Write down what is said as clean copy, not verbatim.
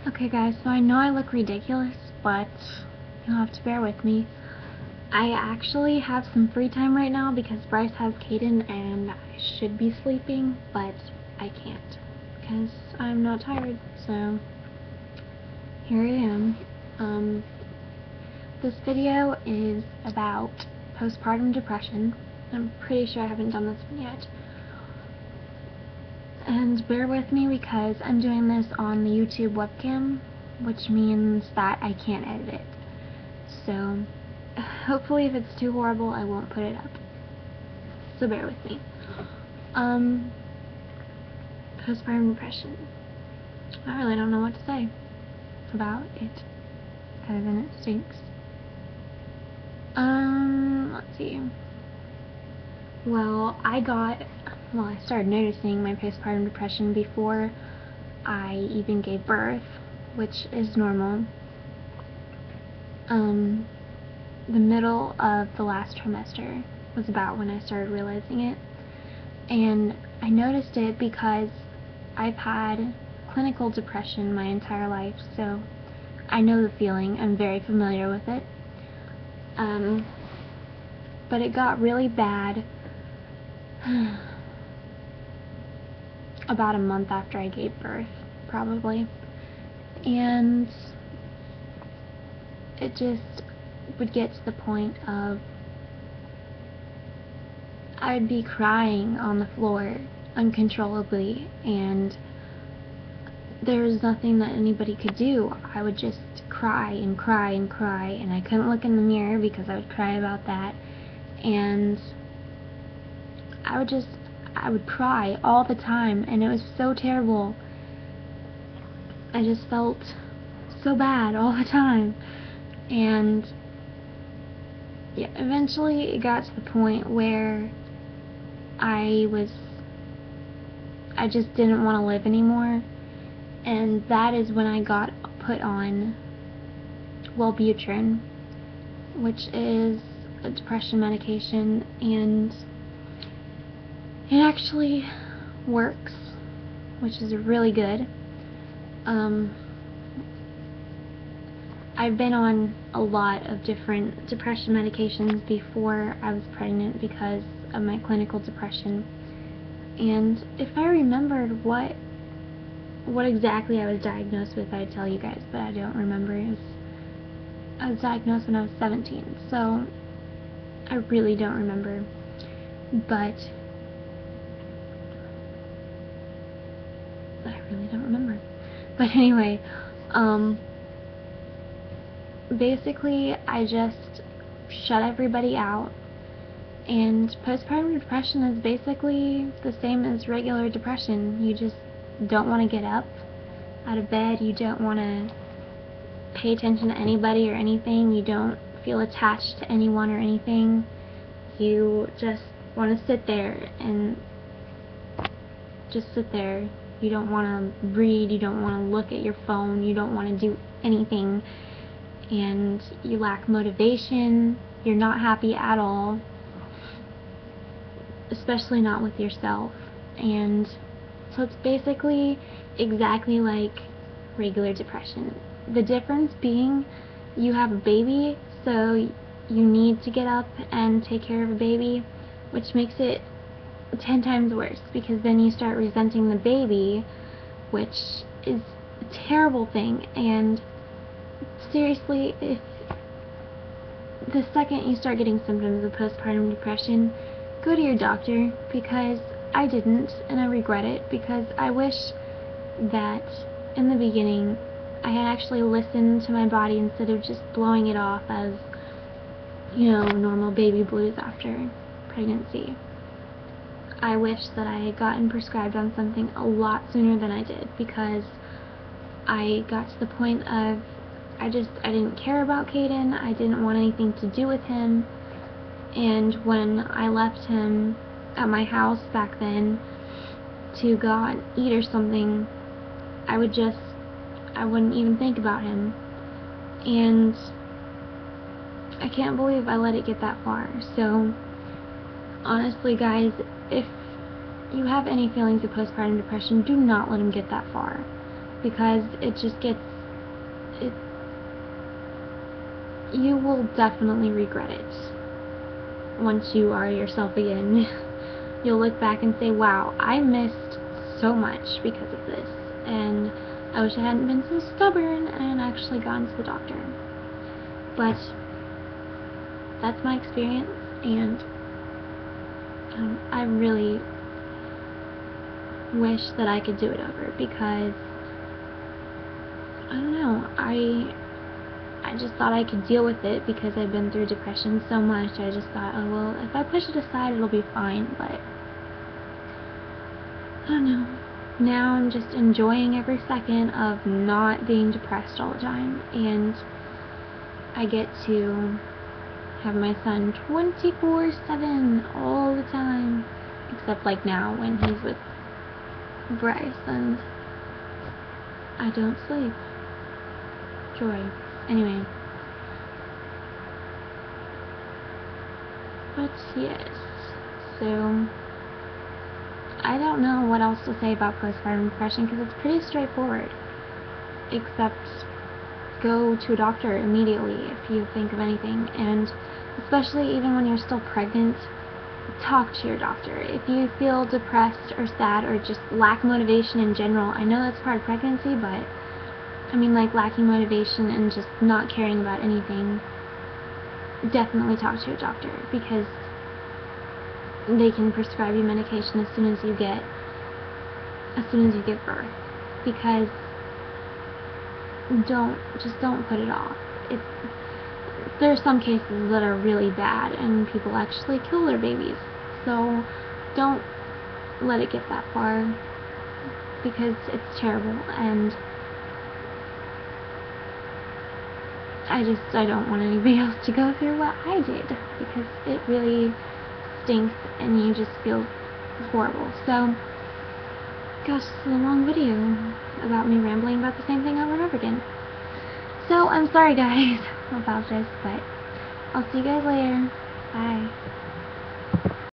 Okay guys, so I know I look ridiculous, but you'll have to bear with me. I actually have some free time right now because Bryce has Kaden and I should be sleeping, but I can't because I'm not tired, so here I am. This video is about postpartum depression. I'm pretty sure I haven't done this one yet. And bear with me because I'm doing this on the YouTube webcam, which means that I can't edit it. So, hopefully if it's too horrible, I won't put it up. So bear with me. Postpartum depression. I really don't know what to say about it, other than it stinks. Let's see. Well, I started noticing my postpartum depression before I even gave birth, which is normal. The middle of the last trimester was about when I started realizing it, and I noticed it because I've had clinical depression my entire life, so I know the feeling. I'm very familiar with it. But it got really bad about a month after I gave birth, probably. And it just would get to the point of I'd be crying on the floor uncontrollably, and there was nothing that anybody could do. I would just cry and cry and cry, and I couldn't look in the mirror because I would cry about that, and I would cry all the time, and it was so terrible. I just felt so bad all the time, and yeah, eventually it got to the point where I just didn't want to live anymore, and that is when I got put on Wellbutrin, which is a depression medication, and it actually works, which is really good. I've been on a lot of different depression medications before I was pregnant because of my clinical depression, and if I remembered what exactly I was diagnosed with, I'd tell you guys, but I don't remember. I was diagnosed when I was 17, so I really don't remember. But I really don't remember. But anyway, basically I just shut everybody out, and postpartum depression is basically the same as regular depression. You just don't want to get up out of bed, you don't want to pay attention to anybody or anything, you don't feel attached to anyone or anything, you just want to sit there and just sit there. You don't want to read, you don't want to look at your phone, you don't want to do anything, and you lack motivation, you're not happy at all, especially not with yourself. And so it's basically exactly like regular depression. The difference being you have a baby, so you need to get up and take care of a baby, which makes it 10 times worse, because then you start resenting the baby, which is a terrible thing. And seriously, if the second you start getting symptoms of postpartum depression, go to your doctor, because I didn't, and I regret it, because I wish that in the beginning I had actually listened to my body instead of just blowing it off as, you know, normal baby blues after pregnancy. I wish that I had gotten prescribed on something a lot sooner than I did, because I got to the point of I didn't care about Kaden, I didn't want anything to do with him, and when I left him at my house back then to go out and eat or something, I wouldn't even think about him, and I can't believe I let it get that far. So honestly guys, if you have any feelings of postpartum depression, do not let them get that far, because it just gets you will definitely regret it once you are yourself again. You'll look back and say, wow, I missed so much because of this, and I wish I hadn't been so stubborn and actually gone to the doctor. But that's my experience, and I really wish that I could do it over, because I don't know, I just thought I could deal with it because I've been through depression so much. I just thought, oh well, if I push it aside it'll be fine, but I don't know. Now I'm just enjoying every second of not being depressed all the time, and I get to have my son 24/7 all the time, except like now when he's with Bryce and I don't sleep. Joy. Anyway. But yes, so I don't know what else to say about postpartum depression, because it's pretty straightforward, except go to a doctor immediately if you think of anything, and especially even when you're still pregnant, talk to your doctor. If you feel depressed or sad or just lack motivation in general, I know that's part of pregnancy, but I mean, like, lacking motivation and just not caring about anything, definitely talk to your doctor, because they can prescribe you medication as soon as you give birth, because don't put it off. There are some cases that are really bad and people actually kill their babies, so don't let it get that far, because it's terrible, and I don't want anybody else to go through what I did, because it really stinks and you just feel horrible. So, gosh, this is a long video about me rambling about the same thing over and over again. So, I'm sorry guys, I apologize, but I'll see you guys later. Bye.